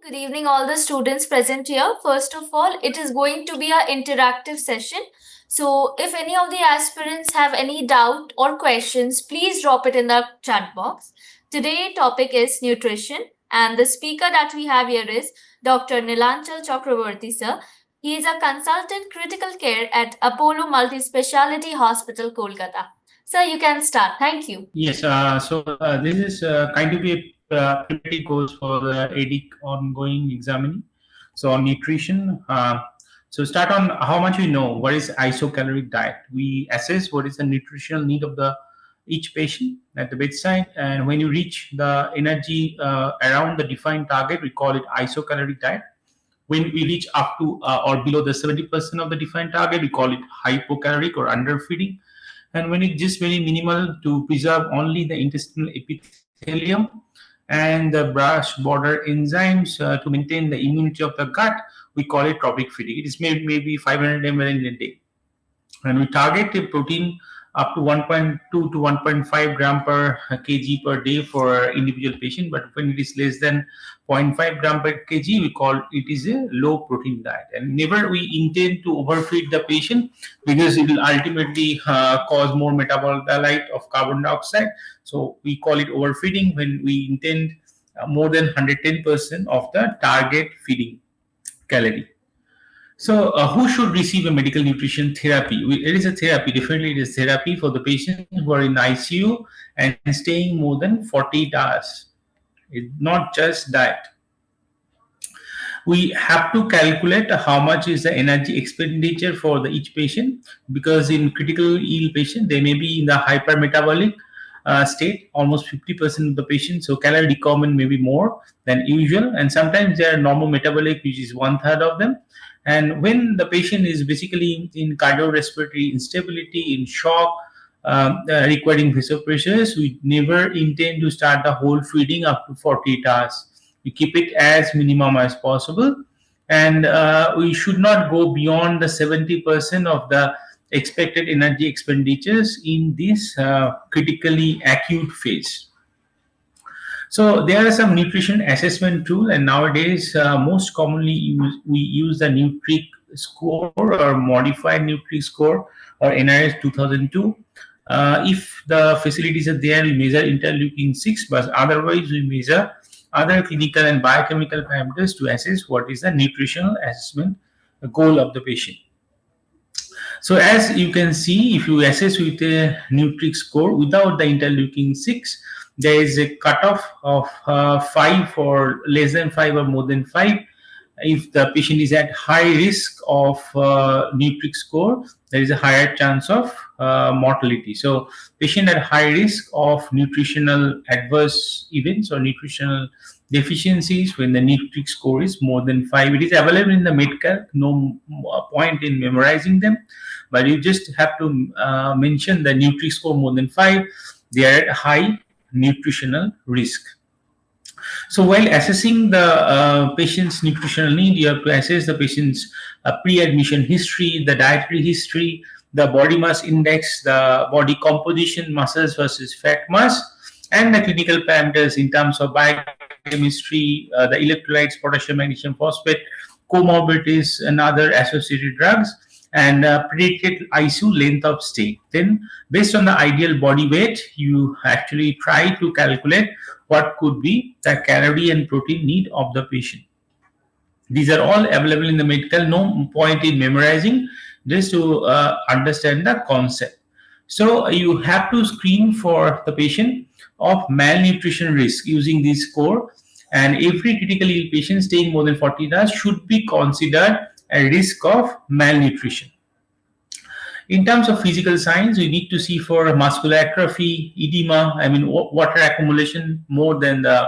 Good evening, all the students present here. First of all, it is going to be an interactive session. So, if any of the aspirants have any doubt or questions, please drop it in the chat box. Today, topic is nutrition, and the speaker that we have here is Dr. Nilanchal Chakraborty, sir. He is a consultant critical care at Apollo Multi Speciality Hospital, Kolkata. Sir, you can start. Thank you. Yes, this is kind of a preliminary course for the EDIC ongoing examining. So on nutrition, so start on how much we know. What is isocaloric diet? We assess what is the nutritional need of the each patient at the bedside, and when you reach the energy around the defined target, we call it isocaloric diet. When we reach up to or below the 70% of the defined target, we call it hypocaloric or underfeeding. And when it's just very minimal to preserve only the intestinal epithelium and the brush border enzymes to maintain the immunity of the gut, we call it trophic feeding. It is maybe 500 ml in a day. And we target a protein up to 1.2 to 1.5 gram per kg per day for individual patient, but when it is less than 0.5 gram per kg, we call it is a low protein diet. And never we intend to overfeed the patient, because it will ultimately cause more metabolite of carbon dioxide. So we call it overfeeding when we intend more than 110% of the target feeding calorie. So, who should receive a medical nutrition therapy? It is a therapy. Definitely, it is therapy for the patients who are in ICU and staying more than 48 hours. It's not just diet. We have to calculate how much is the energy expenditure for each patient, because in critical ill patient, they may be in the hypermetabolic state, almost 50% of the patients. So calorie requirement may be more than usual, and sometimes they are normal metabolic, which is 1/3 of them. And when the patient is basically in cardiorespiratory instability, in shock, requiring vasopressors, we never intend to start the whole feeding up to 48 hours. We keep it as minimum as possible, and we should not go beyond the 70% of the expected energy expenditures in this critically acute phase. So there are some nutrition assessment tool, and nowadays most commonly we use the Nutric score or modified Nutric score or NRS 2002. If the facilities are there, we measure interleukin 6, but otherwise we measure other clinical and biochemical parameters to assess what is the nutritional assessment goal of the patient. So as you can see, if you assess with a Nutric score without the interleukin 6, there is a cutoff of 5 or less than 5 or more than 5. If the patient is at high risk of Nutric score, there is a higher chance of mortality. So patient at high risk of nutritional adverse events or nutritional deficiencies when the Nutric score is more than 5. It is available in the Medcalc, no point in memorizing them, but you just have to mention the Nutric score more than 5. They are at high nutritional risk. So while assessing the patient's nutritional need, you have to assess the patient's pre-admission history, the dietary history, the body mass index, the body composition, muscles versus fat mass, and the clinical parameters in terms of biochemistry, the electrolytes, potassium, magnesium, phosphate, comorbidities, and other associated drugs, and predicted ICU length of stay. Then, based on the ideal body weight, you actually try to calculate what could be the calorie and protein need of the patient. These are all available in the Medcalc. No point in memorizing, just to understand the concept. So you have to screen for the patient of malnutrition risk using this score, and every critically ill patient staying more than 40 hours should be considered a risk of malnutrition. In terms of physical signs, we need to see for muscular atrophy, edema, water accumulation more than the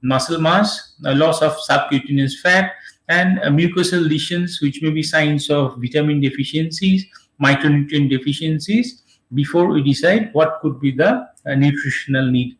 muscle mass, loss of subcutaneous fat, and mucosal lesions, which may be signs of vitamin deficiencies, micronutrient deficiencies, before we decide what could be the nutritional need.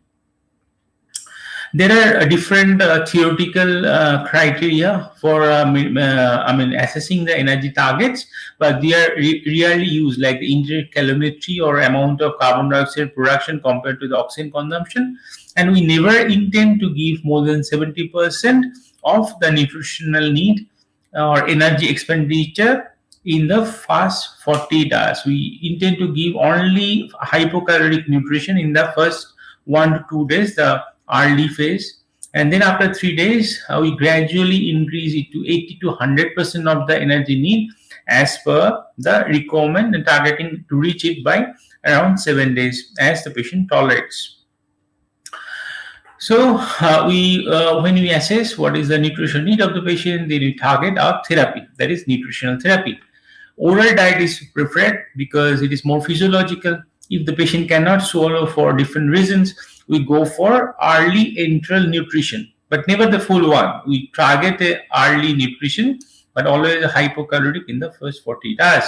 There are different theoretical criteria for assessing the energy targets, but they are rarely used, like the intercalorimetry or amount of carbon dioxide production compared to the oxygen consumption. And we never intend to give more than 70% of the nutritional need or energy expenditure in the first 40 hours. We intend to give only hypocaloric nutrition in the first 1 to 2 days, the early phase, and then after 3 days, we gradually increase it to 80 to 100% of the energy need as per the requirement, and targeting to reach it by around 7 days as the patient tolerates. So when we assess what is the nutritional need of the patient, then we target our therapy, that is nutritional therapy. Oral diet is preferred because it is more physiological. If the patient cannot swallow for different reasons, we go for early enteral nutrition, but never the full one. We target a early nutrition, but always hypocaloric in the first 40 hours.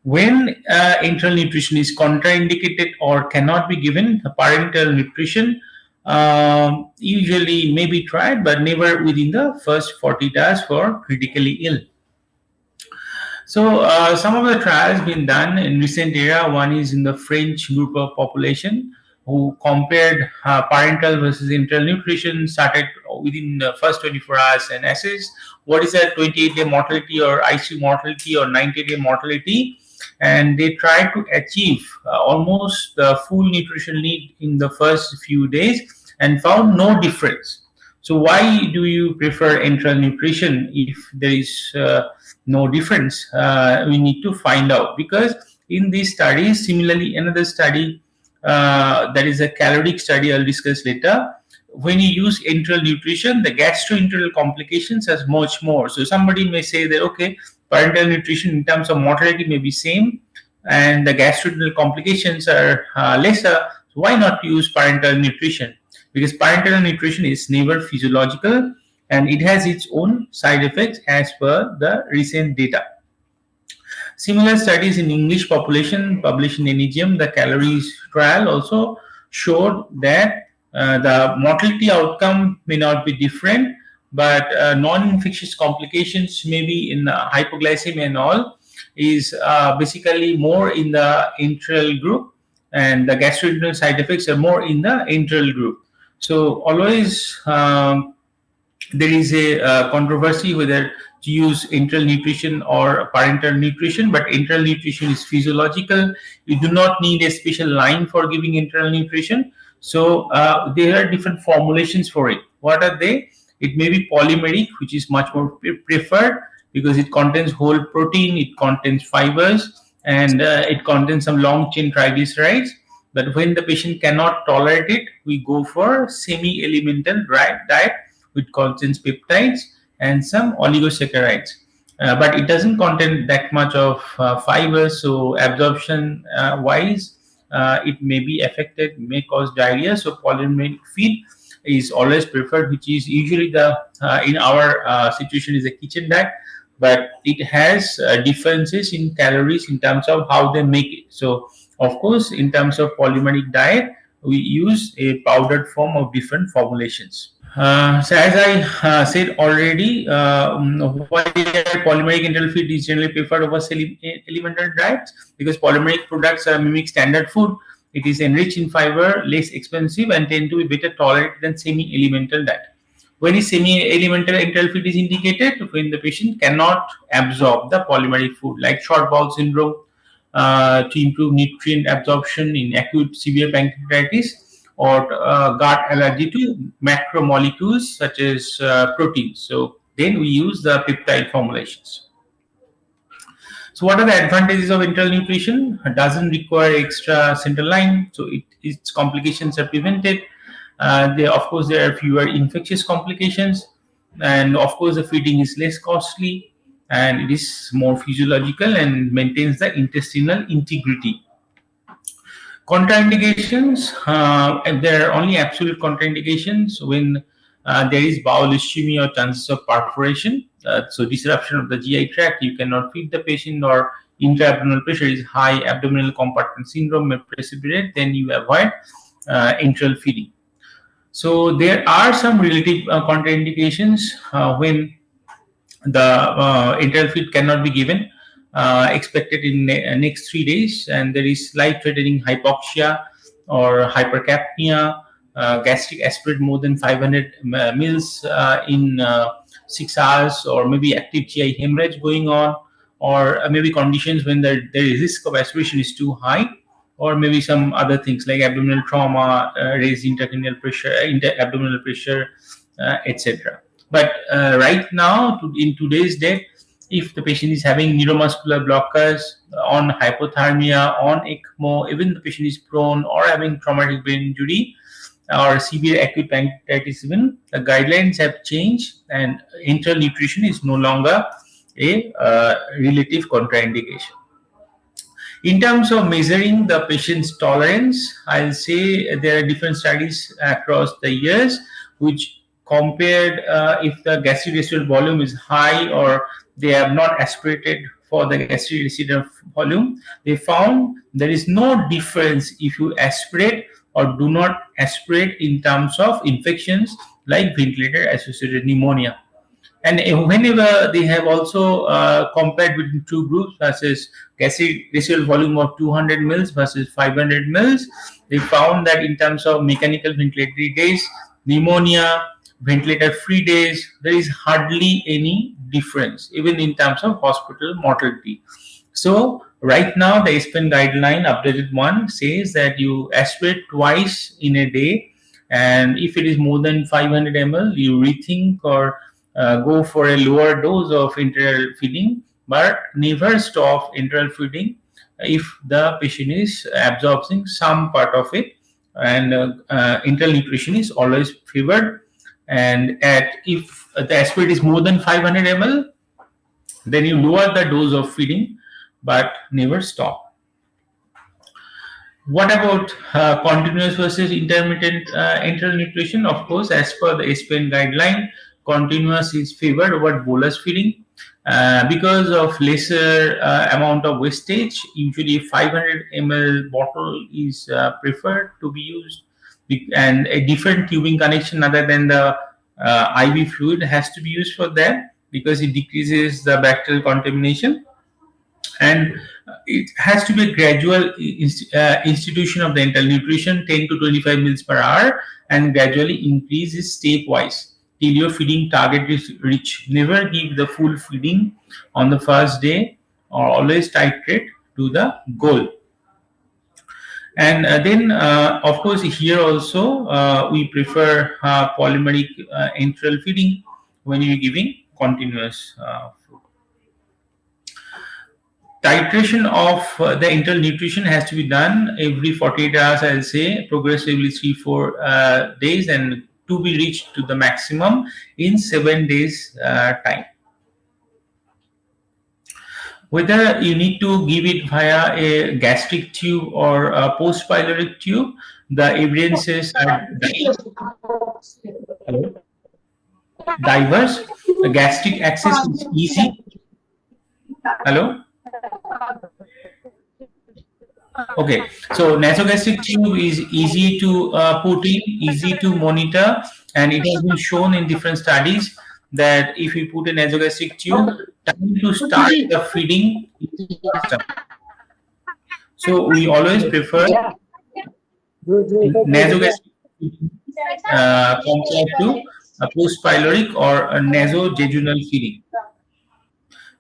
When enteral nutrition is contraindicated or cannot be given, parenteral nutrition usually may be tried, but never within the first 40 hours for critically ill. So some of the trials been done in recent era. One is in the French group of population who compared parental versus enteral nutrition, started within the first 24 hours and assessed what is that 28-day mortality or ICU mortality or 90-day mortality, and they tried to achieve almost the full nutritional need in the first few days and found no difference. So why do you prefer enteral nutrition if there is no difference? We need to find out, because in these studies, similarly another study that is a caloric study I'll discuss later, when you use enteral nutrition, the gastrointestinal complications are much more. So somebody may say that okay, parenteral nutrition in terms of mortality may be same and the gastrointestinal complications are lesser, so why not use parenteral nutrition? Because parenteral nutrition is never physiological and it has its own side effects as per the recent data. Similar studies in English population published in NEGM, the calories trial, also showed that the mortality outcome may not be different, but non-infectious complications, maybe in hypoglycemia and all, is basically more in the enteral group, and the gastrointestinal side effects are more in the enteral group. So always there is a controversy whether to use enteral nutrition or parenteral nutrition, but enteral nutrition is physiological. You do not need a special line for giving enteral nutrition. So there are different formulations for it. What are they? It may be polymeric, which is much more preferred because it contains whole protein, it contains fibers, and it contains some long chain triglycerides. But when the patient cannot tolerate it, we go for semi-elemental diet, which contains peptides and some oligosaccharides. But it doesn't contain that much of fibers, so absorption wise, it may be affected, may cause diarrhea. So polymeric feed is always preferred, which is usually the in our situation is a kitchen diet, but it has differences in calories in terms of how they make it. So of course, in terms of polymeric diet, we use a powdered form of different formulations. So as I said already, why polymeric enteral feed is generally preferred over elemental diets, because polymeric products mimic standard food. It is enriched in fiber, less expensive, and tend to be better tolerated than semi-elemental diet. When is semi-elemental enteral feed is indicated? When the patient cannot absorb the polymeric food, like short bowel syndrome, to improve nutrient absorption in acute severe pancreatitis, or gut allergy to macromolecules such as proteins. So then we use the peptide formulations. So what are the advantages of enteral nutrition? It doesn't require extra central line, so its complications are prevented. Of course, there are fewer infectious complications, and of course, the feeding is less costly, and it is more physiological and maintains the intestinal integrity. Contraindications, and there are only absolute contraindications when there is bowel ischemia or chances of perforation. So disruption of the GI tract, you cannot feed the patient, or intra-abdominal pressure is high, abdominal compartment syndrome may precipitate, then you avoid enteral feeding. So there are some relative contraindications when the enteral feed cannot be given, expected in next 3 days, and there is life-threatening hypoxia or hypercapnia, gastric aspirate more than 500 mils in 6 hours, or maybe active GI hemorrhage going on, or maybe conditions when the risk of aspiration is too high, or maybe some other things like abdominal trauma, raised intracranial pressure, abdominal pressure, etc. But right now, in today's date, if the patient is having neuromuscular blockers, on hypothermia, on ECMO, even the patient is prone or having traumatic brain injury or severe acute pancreatitis, even the guidelines have changed, and enteral nutrition is no longer a relative contraindication. In terms of measuring the patient's tolerance, I'll say there are different studies across the years which compared if the gastric residual volume is high or they have not aspirated for the gastric residual volume. They found there is no difference if you aspirate or do not aspirate in terms of infections like ventilator associated pneumonia. And whenever they have also compared between two groups versus gastric residual volume of 200 mils versus 500 mils, they found that in terms of mechanical ventilatory days, pneumonia, ventilator free days, there is hardly any difference, even in terms of hospital mortality. So right now the SPN guideline updated one says that you aspirate twice in a day, and if it is more than 500 ml, you rethink or go for a lower dose of enteral feeding, but never stop enteral feeding if the patient is absorbing some part of it, and enteral nutrition is always favored. And if the aspirate is more than 500 ml, then you lower the dose of feeding but never stop. What about continuous versus intermittent enteral nutrition? Of course, as per the SPN guideline, continuous is favored over bolus feeding because of lesser amount of wastage. Usually 500 ml bottle is preferred to be used, and a different tubing connection other than the IV fluid has to be used for that because it decreases the bacterial contamination. And it has to be a gradual institution of the enteral nutrition, 10 to 25 mils per hour, and gradually increase it stepwise till your feeding target is reached. Never give the full feeding on the first day, or always titrate to the goal. And then, of course, here also we prefer polymeric enteral feeding when you're giving continuous food. Titration of the enteral nutrition has to be done every 48 hours, I'll say, progressively 3-4 days, and to be reached to the maximum in 7 days time. Whether you need to give it via a gastric tube or a post-pyloric tube, the evidences are diverse. The gastric access is easy. Hello? Okay, so nasogastric tube is easy to put in, easy to monitor, and it has been shown in different studies that if you put a nasogastric tube, time to start the feeding is faster. So we always prefer nasogastric compared to a post-pyloric or a nasojejunal feeding.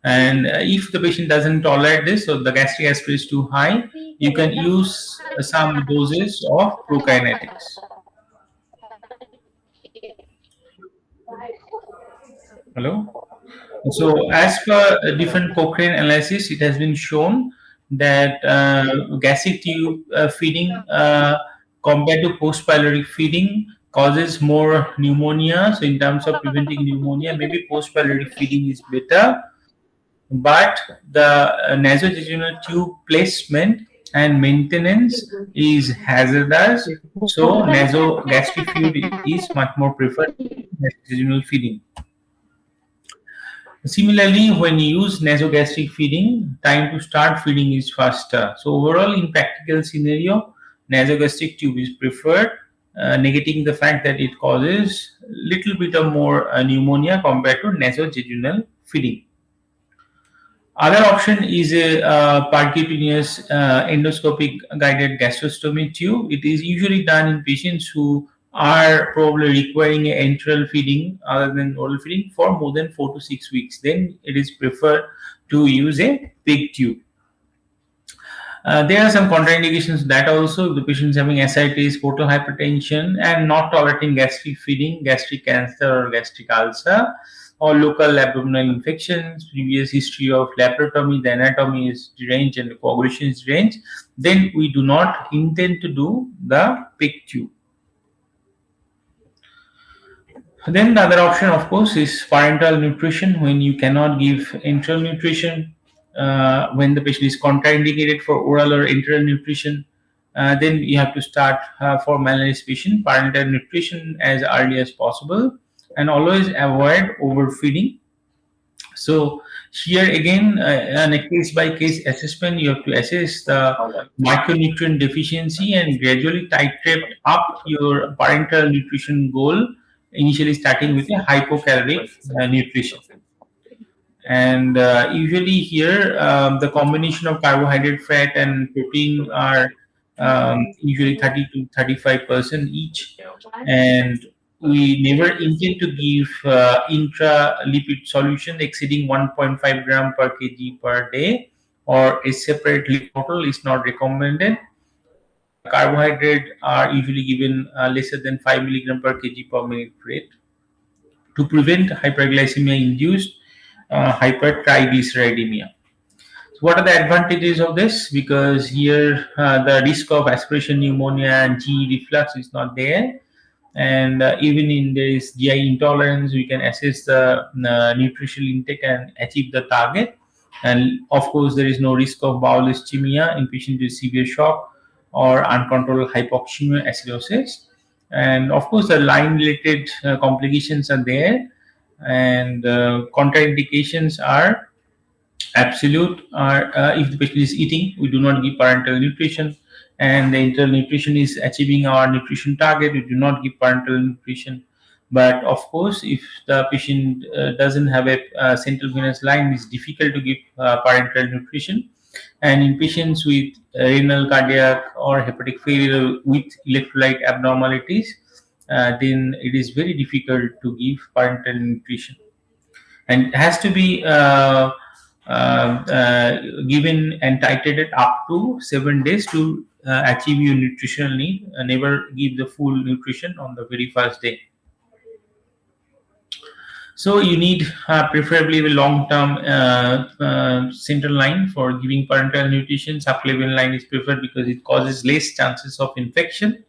And if the patient doesn't tolerate this, so the gastric aspirate is too high, you can use some doses of prokinetics. Hello? So as per different Cochrane analysis, it has been shown that gastric tube feeding compared to post-pyloric feeding causes more pneumonia. So in terms of preventing pneumonia, maybe post-pyloric feeding is better. But the nasojejunal tube placement and maintenance is hazardous, so nasogastric feed is much more preferred than nasojejunal feeding. Similarly, when you use nasogastric feeding, time to start feeding is faster. So overall, in practical scenario, nasogastric tube is preferred, negating the fact that it causes little bit of more pneumonia compared to nasojejunal feeding. Other option is a percutaneous endoscopic guided gastrostomy tube. It is usually done in patients who are probably requiring enteral feeding other than oral feeding for more than 4 to 6 weeks, then it is preferred to use a pig tube. There are some contraindications that also, if the patient is having ascites, portal hypertension, and not tolerating gastric feeding, gastric cancer or gastric ulcer, or local abdominal infections, previous history of laparotomy, the anatomy is deranged and the coagulation is deranged, then we do not intend to do the pig tube. Then the other option, of course, is parenteral nutrition when you cannot give enteral nutrition. When the patient is contraindicated for oral or enteral nutrition, then you have to start for malnourished patient parenteral nutrition as early as possible, and always avoid overfeeding. So here again, on a case by case assessment, you have to assess the micronutrient deficiency and gradually titrate up your parenteral nutrition goal, initially starting with a hypocaloric nutrition. And usually here, the combination of carbohydrate, fat, and protein are usually 30 to 35% each, and we never intend to give intra-lipid solution exceeding 1.5 gram per kg per day, or a separate lipid bottle is not recommended. Carbohydrate are usually given lesser than 5 milligram per kg per minute rate to prevent hyperglycemia induced hypertriglyceridemia. So what are the advantages of this? Because here the risk of aspiration pneumonia and GE reflux is not there, and even in this GI intolerance, we can assess the nutritional intake and achieve the target. And of course, there is no risk of bowel ischemia in patients with severe shock or uncontrolled hypoxemia acidosis. And of course, the line-related complications are there, and contraindications are absolute. Are if the patient is eating, we do not give parenteral nutrition, and the enteral nutrition is achieving our nutrition target, we do not give parenteral nutrition. But of course, if the patient doesn't have a central venous line, it's difficult to give parenteral nutrition. And in patients with renal, cardiac, or hepatic failure with electrolyte abnormalities, then it is very difficult to give parenteral nutrition, and it has to be given and titrated up to 7 days to achieve your nutritional need. Never give the full nutrition on the very first day. So you need preferably a long-term central line for giving parenteral nutrition. Subclavian line is preferred because it causes less chances of infection.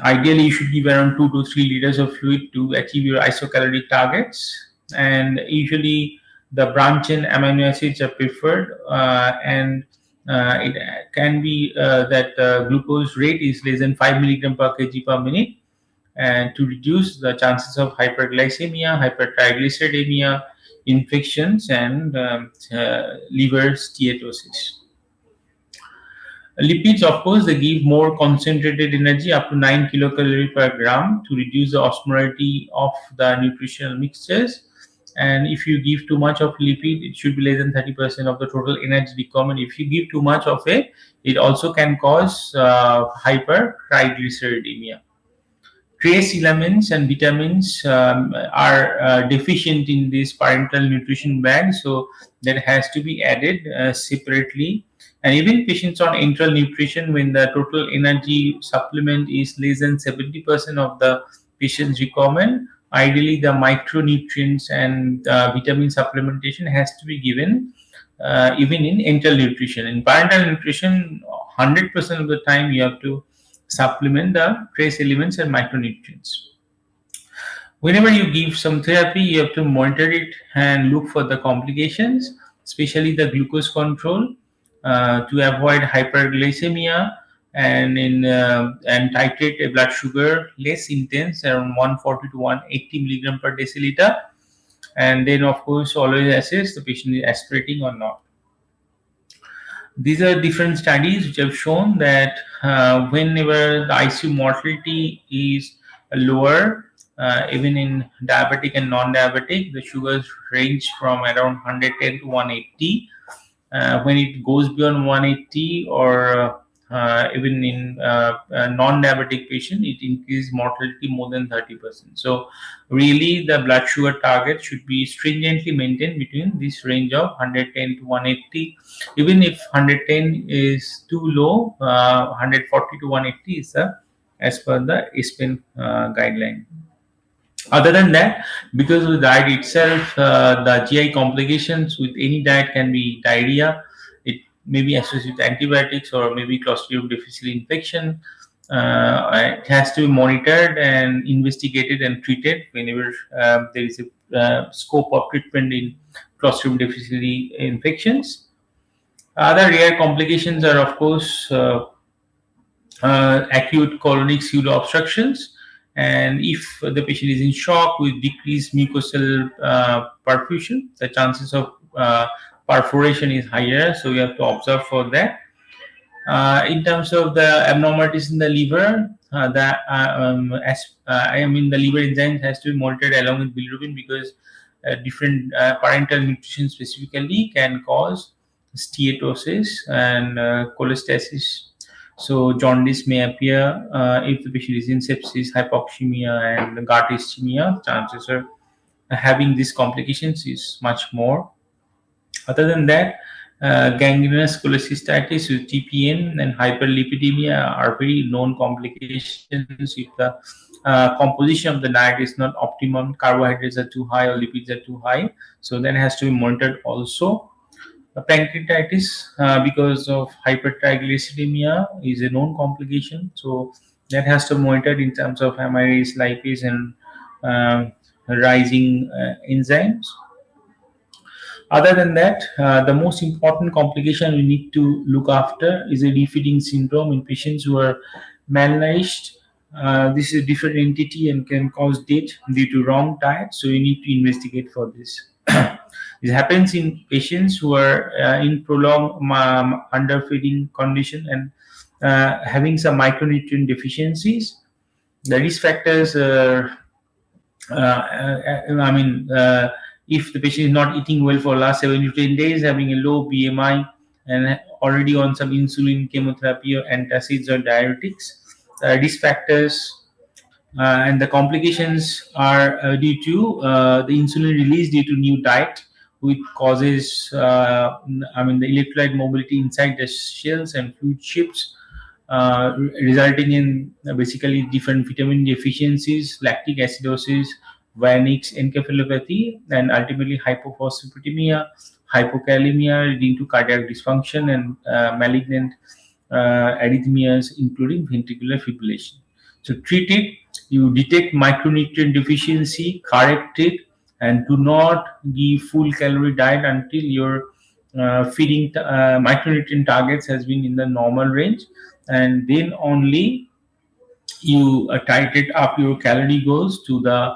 Ideally, you should give around 2 to 3 liters of fluid to achieve your isocaloric targets. And usually, the branch chain amino acids are preferred, and it can be that glucose rate is less than 5 milligram per kg per minute, and to reduce the chances of hyperglycemia, hypertriglyceridemia, infections, and liver steatosis. Lipids, of course, they give more concentrated energy up to 9 kilocalorie per gram to reduce the osmolarity of the nutritional mixtures. And if you give too much of lipid, it should be less than 30% of the total energy requirement. If you give too much of it also can cause hypertriglyceridemia. Trace elements and vitamins are deficient in this parenteral nutrition bag, so that has to be added separately. And even patients on enteral nutrition, when the total energy supplement is less than 70% of the patient's requirement, ideally the micronutrients and vitamin supplementation has to be given even in enteral nutrition. In parenteral nutrition, 100% of the time you have to supplement the trace elements and micronutrients. Whenever you give some therapy, you have to monitor it and look for the complications, especially the glucose control, to avoid hyperglycemia, and titrate a blood sugar less intense, around 140 to 180 milligram per deciliter. And then, of course, always assess the patient is aspirating or not. These are different studies which have shown that whenever the ICU mortality is lower, even in diabetic and non-diabetic, the sugars range from around 110 to 180. When it goes beyond 180 or even in non-diabetic patient, it increases mortality more than 30%. So really the blood sugar target should be stringently maintained between this range of 110 to 180. Even if 110 is too low, 140 to 180 is as per the SPIN guideline. Other than that, because of the diet itself, the GI complications with any diet can be diarrhea. It may be associated with antibiotics or maybe Clostridium difficile infection. It has to be monitored and investigated and treated whenever there is a scope of treatment in Clostridium difficile infections. Other rare complications are, of course, acute colonic pseudo obstructions, and if the patient is in shock with decreased mucosal perfusion, the chances of perforation is higher, so we have to observe for that. In terms of the abnormalities in the liver, the liver enzymes has to be monitored along with bilirubin, because different parental nutrition specifically can cause steatosis and cholestasis. So jaundice may appear if the patient is in sepsis, hypoxemia, and gut ischemia. Chances of having these complications is much more. Other than that, gangrenous cholecystitis with TPN and hyperlipidemia are very known complications if the composition of the diet is not optimum, carbohydrates are too high or lipids are too high. So then has to be monitored also. Pancreatitis, because of hypertriglyceridemia, is a known complication. So that has to be monitored in terms of amylase, lipase, and rising enzymes. Other than that, the most important complication we need to look after is a refeeding syndrome in patients who are malnourished. This is a different entity and can cause death due to wrong diet, so we need to investigate for this. This happens in patients who are in prolonged underfeeding condition and having some micronutrient deficiencies. The risk factors are, if the patient is not eating well for last 7 to 10 days, having a low BMI, and already on some insulin, chemotherapy, or antacids or diuretics, risk factors and the complications are due to the insulin release due to new diet, which causes the electrolyte mobility inside the cells and fluid shifts, resulting in basically different vitamin deficiencies, lactic acidosis, Wernicke's encephalopathy, and ultimately hypophosphatemia, hypokalemia, leading to cardiac dysfunction and malignant arrhythmias, including ventricular fibrillation. So treat it, you detect micronutrient deficiency, correct it, and do not give full calorie diet until your feeding micronutrient targets has been in the normal range, and then only you titrate up your calorie goals to the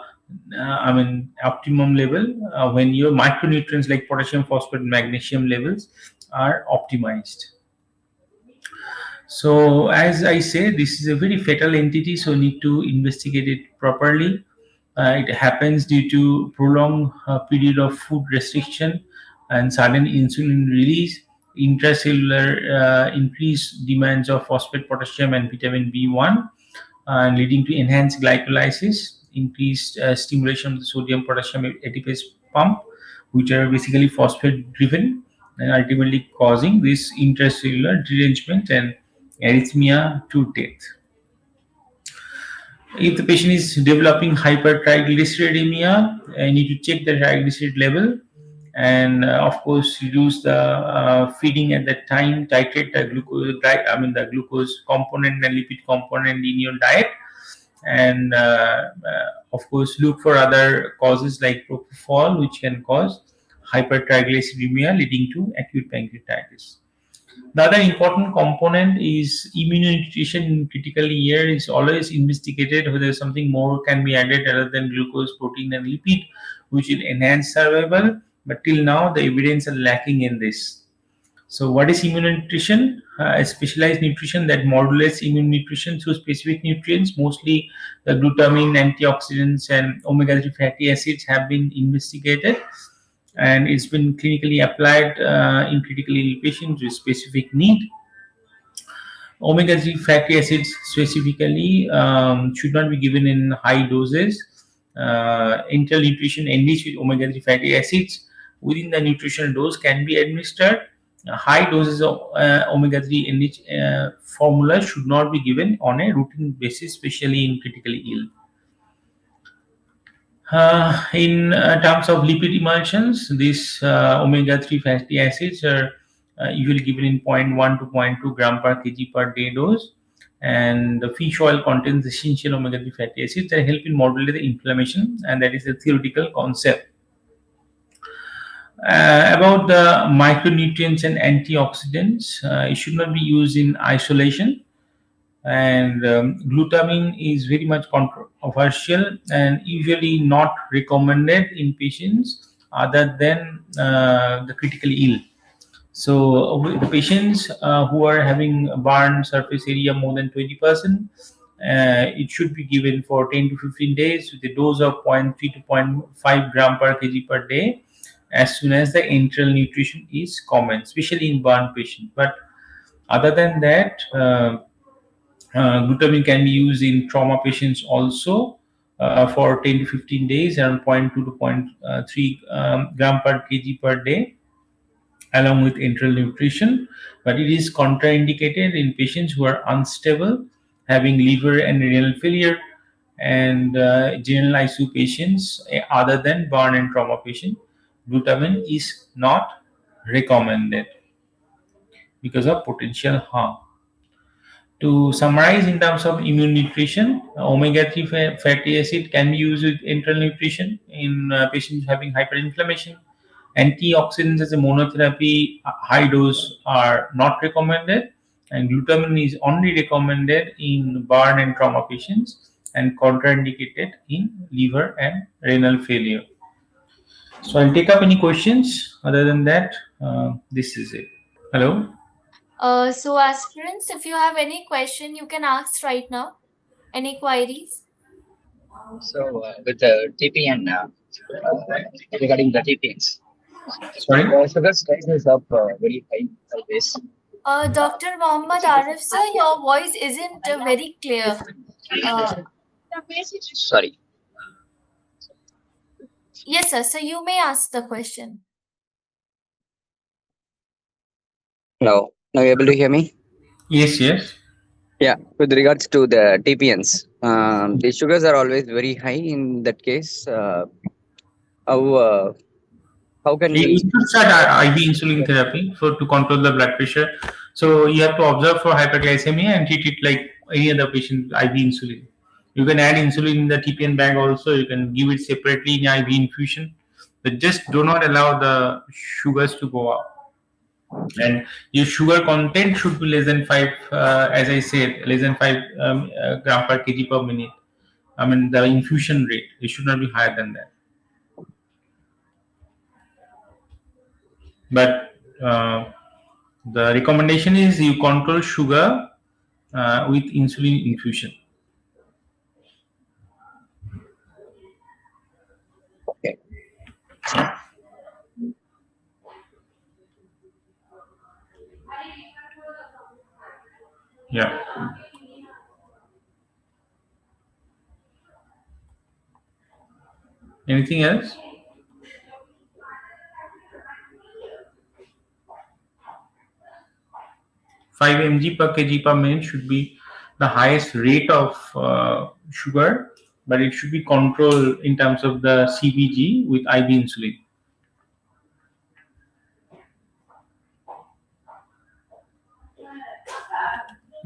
optimum level when your micronutrients like potassium, phosphate, magnesium levels are optimized. So as I say, this is a very fatal entity, so need to investigate it properly. It happens due to prolonged period of food restriction and sudden insulin release, intracellular increased demands of phosphate, potassium, and vitamin B1, leading to enhanced glycolysis, increased stimulation of the sodium potassium ATPase pump, which are basically phosphate driven, and ultimately causing this intracellular derangement and arrhythmia to death. If the patient is developing hypertriglyceridemia, I need to check the triglyceride level, and of course reduce the feeding at that time, titrate the glucose component and lipid component in your diet, and of course look for other causes like propofol, which can cause hypertriglyceridemia leading to acute pancreatitis. The other important component is immunonutrition in critical year is always investigated whether something more can be added other than glucose, protein, and lipid, which will enhance survival. But till now, the evidence are lacking in this. So, what is immunonutrition? A specialized nutrition that modulates immune nutrition through specific nutrients. Mostly, the glutamine, antioxidants, and omega-3 fatty acids have been investigated, and it's been clinically applied in critically ill patients with specific need. Omega-3 fatty acids specifically should not be given in high doses. Enteral nutrition enriched with omega-3 fatty acids within the nutritional dose can be administered. High doses of omega-3 enriched formula should not be given on a routine basis, especially in critically ill. In terms of lipid emulsions, these omega-3 fatty acids are usually given in zero point 0.1 to zero point 0.2 gram per kg per day dose. And the fish oil contains essential omega-3 fatty acids that help in modulate the inflammation, and that is the theoretical concept. About the micronutrients and antioxidants, it should not be used in isolation. And glutamine is very much controversial and usually not recommended in patients other than the critically ill. So the patients who are having a burn surface area more than 20%, it should be given for 10 to 15 days with a dose of 0.3 to 0.5 gram per kg per day as soon as the enteral nutrition is common, especially in burn patient. But other than that, glutamine can be used in trauma patients also for 10 to 15 days, around 0.2 to 0.3 gram per kg per day, along with enteral nutrition. But it is contraindicated in patients who are unstable, having liver and renal failure, and general ICU patients other than burn and trauma patient. Glutamine is not recommended because of potential harm. To summarize, in terms of immune nutrition, omega-3 fatty acid can be used with enteral nutrition in patients having hyperinflammation. Antioxidants as a monotherapy, high dose are not recommended, and glutamine is only recommended in burn and trauma patients and contraindicated in liver and renal failure. So I'll take up any questions. Other than that, this is it. Hello. So aspirants, if you have any question, you can ask right now. Any queries? So with the TPN, regarding the TPNs, Sorry. sugar price is up very high always. Dr. Mohammed Arif, sir, your voice isn't very clear. Sorry. Yes, sir. So you may ask the question. Now you able to hear me? Yes, yes. Yeah. With regards to the TPNs, the sugars are always very high. In that case, how uh, how can You we? should start IV insulin therapy for to control the blood pressure. So you have to observe for hyperglycemia and treat it like any other patient IV insulin. You can add insulin in the TPN bag also. You can give it separately in IV infusion, but just do not allow the sugars to go up. And your sugar content should be less than 5, as I said, less than 5 gram per kg per minute. I mean the infusion rate. It should not be higher than that. But the recommendation is you control sugar with insulin infusion. Okay. Yeah. Anything else? Five mg per kg per minute should be the highest rate of sugar, but it should be controlled in terms of the CBG with IV insulin.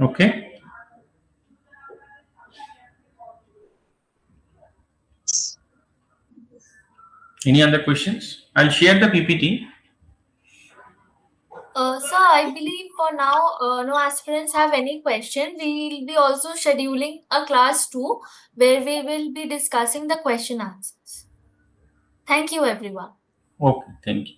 Okay. Any other questions? I'll share the PPT. Sir, I believe for now, no aspirants have any question. We will be also scheduling a class 2 where we will be discussing the question answers. Thank you, everyone. Okay, thank you.